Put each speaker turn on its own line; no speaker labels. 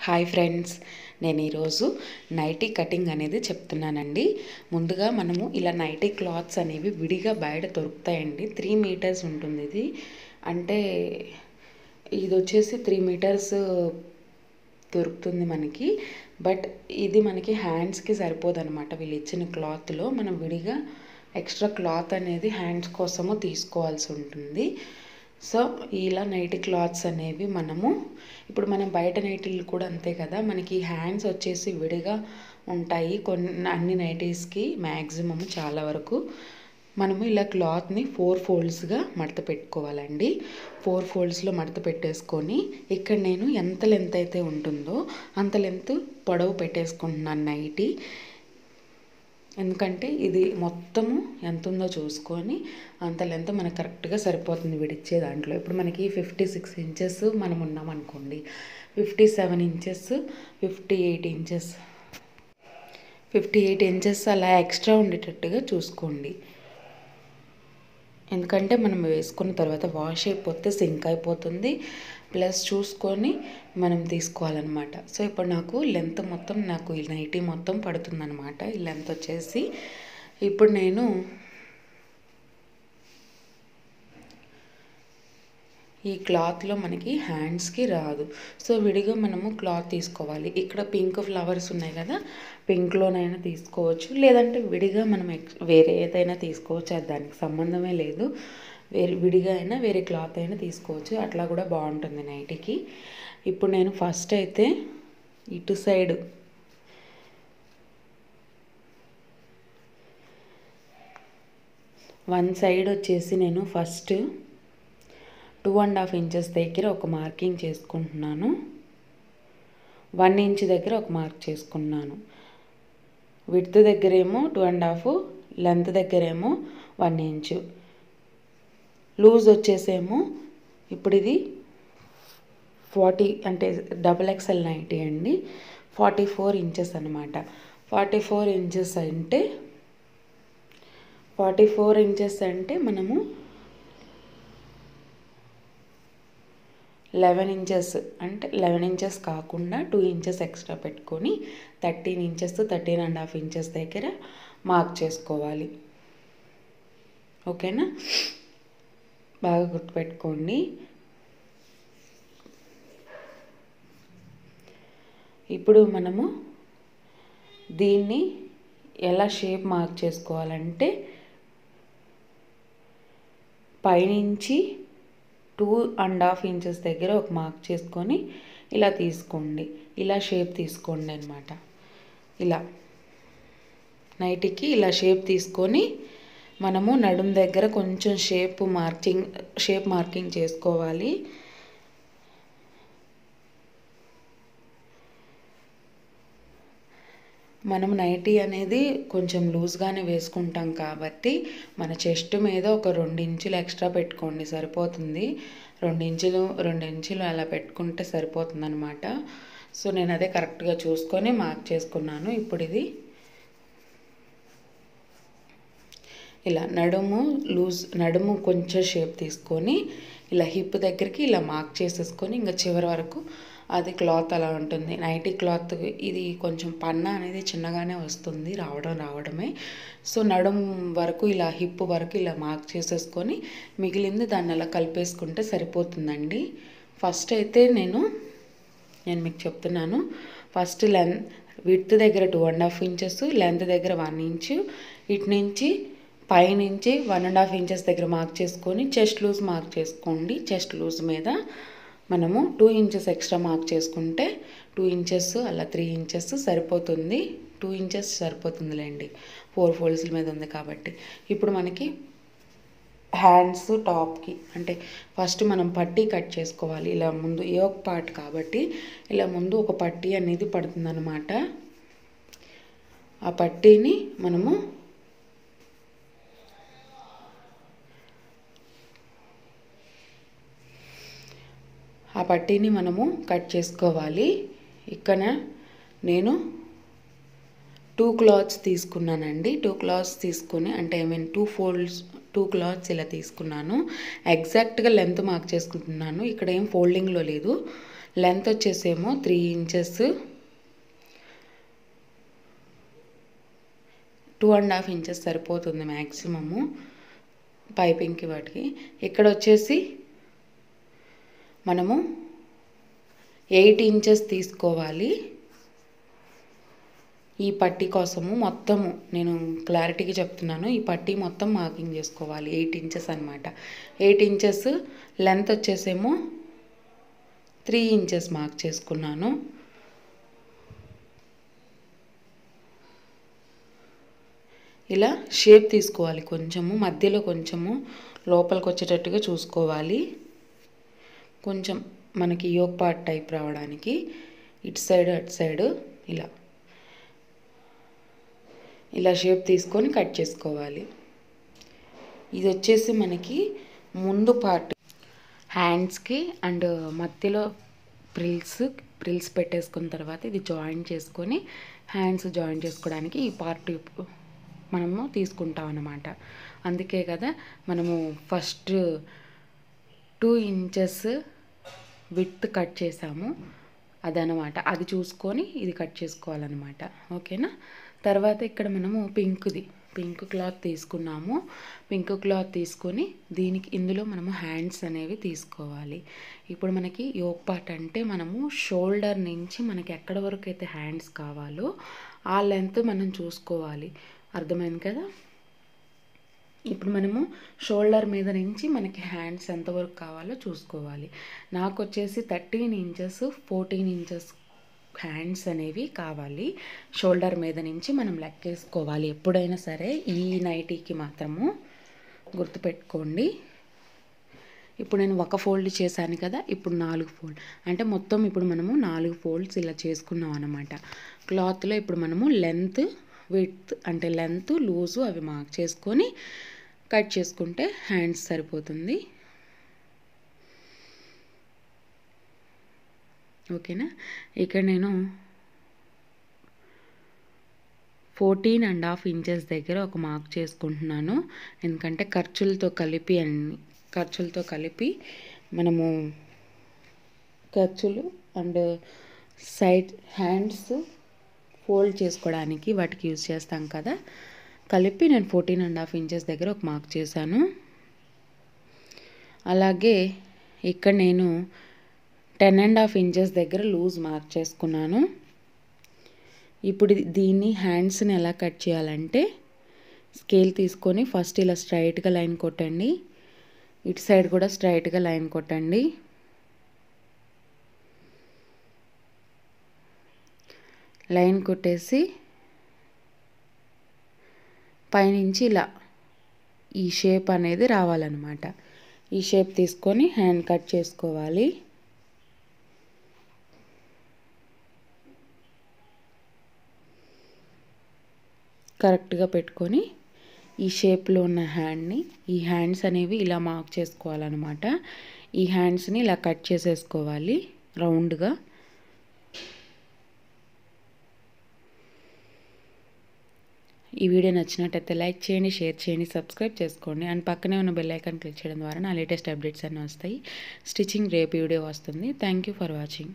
Hi friends, నేను ఈరోజు nightie cutting అనేది చెప్తున్నానండి. ముందుగా మనము ఇలా నైటీ క్లాత్స్ అనేవి విడిగా బయట దొరుకుతాయండి. 3 మీటర్స్ ఉంటుంది ఇది. అంటే ఇది వచ్చేసి 3 మీటర్స్ దొరుకుతుంది మనకి. బట్ ఇది మనకి హ్యాండ్స్కి సరిపోదన్నమాట. వీళ్ళు ఇచ్చిన క్లాత్లో మనం విడిగా ఎక్స్ట్రా క్లాత్ అనేది హ్యాండ్స్ కోసము తీసుకోవాల్సి ఉంటుంది. సో ఇలా నైటీ క్లాత్స్ అనేవి మనము ఇప్పుడు మనం బయట నైటీలు కూడా అంతే కదా, మనకి హ్యాండ్స్ వచ్చేసి విడిగా ఉంటాయి అన్ని నైటీస్కి మ్యాక్సిమమ్ చాలా వరకు. మనము ఇలా క్లాత్ని 4 ఫోల్డ్స్గా మడత పెట్టుకోవాలండి. 4 ఫోల్డ్స్లో మడత పెట్టేసుకొని ఇక్కడ నేను ఎంత లెంత్ అయితే ఉంటుందో అంత లెంత్ పొడవు పెట్టేసుకుంటున్నాను నైటీ. ఎందుకంటే ఇది మొత్తము ఎంత ఉందో చూసుకొని అంత లెంత్ మనకు కరెక్ట్గా సరిపోతుంది విడిచ్చే దాంట్లో. ఇప్పుడు మనకి 56 ఇంచెస్ మనం ఉన్నామనుకోండి, 57 ఇంచెస్, 58 ఇంచెస్ అలా ఎక్స్ట్రా ఉండేటట్టుగా చూసుకోండి. ఎందుకంటే మనం వేసుకున్న తర్వాత వాష్ అయిపోతే సింక్ అయిపోతుంది. ప్లస్ చూసుకొని మనం తీసుకోవాలన్నమాట. సో ఇప్పుడు నాకు లెంత్ మొత్తం నాకు ఈ నైటీ మొత్తం పడుతుందన్నమాట. ఈ లెంత్ వచ్చేసి ఇప్పుడు నేను ఈ క్లాత్లో మనకి హ్యాండ్స్కి రాదు. సో విడిగా మనము క్లాత్ తీసుకోవాలి. ఇక్కడ పింక్ ఫ్లవర్స్ ఉన్నాయి కదా, పింక్లోనైనా తీసుకోవచ్చు, లేదంటే విడిగా మనం వేరే ఏదైనా తీసుకోవచ్చు. అది దానికి సంబంధమే లేదు. విడిగా అయినా వేరే క్లాత్ అయినా తీసుకోవచ్చు, అట్లా కూడా బాగుంటుంది నైటీకి. ఇప్పుడు నేను ఫస్ట్ అయితే ఇటు సైడ్ వన్ సైడ్ వచ్చేసి నేను ఫస్ట్ 2.5 ఇంచెస్ దగ్గర ఒక మార్కింగ్ చేసుకుంటున్నాను. 1 ఇంచ్ దగ్గర ఒక మార్క్ చేసుకున్నాను. విడ్త్ దగ్గరేమో 2.5, లెంత్ దగ్గరేమో 1 ఇంచు. లూజ్ వచ్చేసేమో ఇప్పుడు ఇది 40 అంటే XXL నైటీ అండి. 44 ఇంచెస్ అనమాట. 44 ఇంచెస్ అంటే మనము 11 ఇంచెస్ అంటే 11 ఇంచెస్ కాకుండా 2 ఇంచెస్ ఎక్స్ట్రా పెట్టుకొని 13 ఇంచెస్ 13.5 ఇంచెస్ దగ్గర మార్క్ చేసుకోవాలి. ఓకేనా, బాగా గుర్తుపెట్టుకోండి. ఇప్పుడు మనము దీన్ని ఎలా షేప్ మార్క్ చేసుకోవాలంటే పైనుంచి 2.5 ఇంచెస్ దగ్గర ఒక మార్క్ చేసుకొని ఇలా తీసుకోండి. ఇలా షేప్ తీసుకోండి అనమాట. ఇలా నైటీకి ఇలా షేప్ తీసుకొని మనము నడుం దగ్గర కొంచెం షేప్ మార్కింగ్ చేసుకోవాలి. మనం నైటీ అనేది కొంచెం లూజ్గానే వేసుకుంటాం కాబట్టి మన చెస్ట్ మీద ఒక 2 ఇంచులు ఎక్స్ట్రా పెట్టుకోండి, సరిపోతుంది. 2 ఇంచులు అలా పెట్టుకుంటే సరిపోతుంది అనమాట. సో నేను అదే కరెక్ట్గా చూసుకొని మార్క్ చేసుకున్నాను. ఇప్పుడు ఇది ఇలా నడుము కొంచెం షేప్ తీసుకొని ఇలా హిప్ దగ్గరికి ఇలా మార్క్ చేసేసుకొని ఇంకా చివరి వరకు అది క్లాత్ అలా ఉంటుంది. నైటీ క్లాత్ ఇది కొంచెం పన్నా అనేది చిన్నగానే వస్తుంది, రావడమే. సో నడుం వరకు ఇలా హిప్ వరకు ఇలా మార్క్ చేసేసుకొని మిగిలింది దాన్ని అలా కలిపేసుకుంటే సరిపోతుందండి. ఫస్ట్ అయితే నేను మీకు చెప్తున్నాను. ఫస్ట్ విడ్త్ దగ్గర 2.5 ఇంచెస్, లెంత్ దగ్గర 1 ఇంచు, ఇటు నుంచి పైనుంచి 1.5 ఇంచెస్ దగ్గర మార్క్ చేసుకొని చెస్ట్ లూజ్ మార్క్ చేసుకోండి. చెస్ట్ లూజ్ మీద మనము 2 ఇంచెస్ ఎక్స్ట్రా మార్క్ చేసుకుంటే 2 ఇంచెస్ అలా 3 ఇంచెస్ సరిపోతుంది. 2 ఇంచెస్ సరిపోతుందిలేండి, 4 ఫోల్డ్స్ మీద ఉంది కాబట్టి. ఇప్పుడు మనకి హ్యాండ్స్ టాప్కి అంటే ఫస్ట్ మనం పట్టీ కట్ చేసుకోవాలి. ఇలా ముందు యోక్ పార్ట్ కాబట్టి ఇలా ముందు ఒక పట్టీ అనేది పడుతుందన్నమాట. ఆ పట్టీని మనము కట్ చేసుకోవాలి. ఇక్కడ నేను 2 క్లాత్స్ తీసుకున్నానండి. 2 క్లాత్స్ తీసుకుని అంటే 2 క్లాత్స్ ఇలా తీసుకున్నాను. ఎగ్జాక్ట్గా లెంత్ మార్క్ చేసుకుంటున్నాను. ఇక్కడ ఏం ఫోల్డింగ్లో లేదు, లెంత్ వచ్చేసేమో 3 ఇంచెస్, 2.5 ఇంచెస్ సరిపోతుంది మ్యాక్సిమము పైపింగ్కి వాటికి. ఇక్కడ వచ్చేసి మనము 8 ఇంచెస్ తీసుకోవాలి. ఈ పట్టీ కోసము మొత్తము నేను క్లారిటీగా చెప్తున్నాను. ఈ పట్టీ మొత్తం మార్కింగ్ చేసుకోవాలి. 8 ఇంచెస్ అనమాట. 8 ఇంచెస్ లెంత్ వచ్చేసేమో 3 ఇంచెస్ మార్క్ చేసుకున్నాను. ఇలా షేప్ తీసుకోవాలి. కొంచెము మధ్యలో కొంచెము లోపలికి వచ్చేటట్టుగా చూసుకోవాలి. కొంచెం మనకి యోక్ పార్ట్ టైప్ రావడానికి ఇటు సైడ్ అటు సైడ్ ఇలా షేప్ తీసుకొని కట్ చేసుకోవాలి. ఇది వచ్చేసి మనకి ముందు పార్ట్ హ్యాండ్స్కి అండ్ మధ్యలో ప్రిల్స్ పెట్టేసుకున్న తర్వాత ఇది జాయిన్ చేసుకొని హ్యాండ్స్ జాయిన్ చేసుకోవడానికి ఈ పార్ట్ మనము తీసుకుంటాం అన్నమాట. అందుకే కదా మనము ఫస్ట్ 2 ఇంచెస్ విడ్త్ కట్ చేసాము, అదనమాట. అది చూసుకొని ఇది కట్ చేసుకోవాలన్నమాట. ఓకేనా. తర్వాత ఇక్కడ మనము పింక్ క్లాత్ తీసుకున్నాము. పింక్ క్లాత్ తీసుకొని ఇందులో మనము హ్యాండ్స్ అనేవి తీసుకోవాలి. ఇప్పుడు మనకి యోక్ పార్ట్ అంటే మనము షోల్డర్ నుంచి మనకి ఎక్కడ వరకు అయితే హ్యాండ్స్ కావాలో ఆ లెంత్ మనం చూసుకోవాలి. అర్థమైంది కదా. ఇప్పుడు మనము షోల్డర్ మీద నుంచి మనకి హ్యాండ్స్ ఎంతవరకు కావాలో చూసుకోవాలి. నాకు వచ్చేసి 13 ఇంచెస్ 14 ఇంచెస్ హ్యాండ్స్ అనేవి కావాలి. షోల్డర్ మీద నుంచి మనం లెక్కేసుకోవాలి ఎప్పుడైనా సరే. ఈ నైటీకి మాత్రము గుర్తుపెట్టుకోండి. ఇప్పుడు నేను ఒక ఫోల్డ్ చేశాను కదా, ఇప్పుడు 4 ఫోల్డ్ అంటే మొత్తం ఇప్పుడు మనము 4 ఫోల్డ్స్ ఇలా చేసుకున్నాం అన్నమాట. క్లాత్లో ఇప్పుడు మనము లెంత్ విడ్త్ అంటే లెంత్ లూజు అవి మార్క్ చేసుకొని కట్ చేసుకుంటే హ్యాండ్స్ సరిపోతుంది. ఓకేనా. ఇక్కడ నేను 14.5 ఇంచెస్ దగ్గర ఒక మార్క్ చేసుకుంటున్నాను. ఎందుకంటే ఖర్చులతో కలిపి మనము ఖర్చులు అండ్ సైడ్ హ్యాండ్స్ ఫోల్డ్ చేసుకోవడానికి వాటికి యూజ్ చేస్తాం కదా, కలిపి నేను 14.5 ఇంచెస్ దగ్గర ఒక మార్క్ చేశాను. అలాగే ఇక్కడ నేను 10.5 ఇంచెస్ దగ్గర లూజ్ మార్క్ చేసుకున్నాను. ఇప్పుడు దీన్ని హ్యాండ్స్ని ఎలా కట్ చేయాలంటే స్కేల్ తీసుకొని ఫస్ట్ ఇలా స్ట్రైట్గా లైన్ కొట్టండి. ఇటు సైడ్ కూడా స్ట్రైట్గా లైన్ కొట్టండి. లైన్ కొట్టేసి పైనుంచి ఇలా ఈ షేప్ అనేది రావాలన్నమాట. ఈ షేప్ తీసుకొని హ్యాండ్ కట్ చేసుకోవాలి. కరెక్ట్గా పెట్టుకొని ఈ షేప్లో ఉన్న ఈ హ్యాండ్స్ అనేవి ఇలా మార్క్ చేసుకోవాలన్నమాట. ఈ హ్యాండ్స్ని ఇలా కట్ చేసేసుకోవాలి రౌండ్గా. ఈ వీడియో నచ్చినట్టయితే లైక్ చేయండి, షేర్ చేయండి, సబ్స్క్రైబ్ చేసుకోండి. అండ్ పక్కనే ఉన్న బెల్ ఐకాన్ క్లిక్ చేయడం ద్వారా నా లేటెస్ట్ అప్డేట్స్ అన్నీ వస్తాయి. స్టిచ్చింగ్ రేపు వీడియో వస్తుంది. Thank you for watching.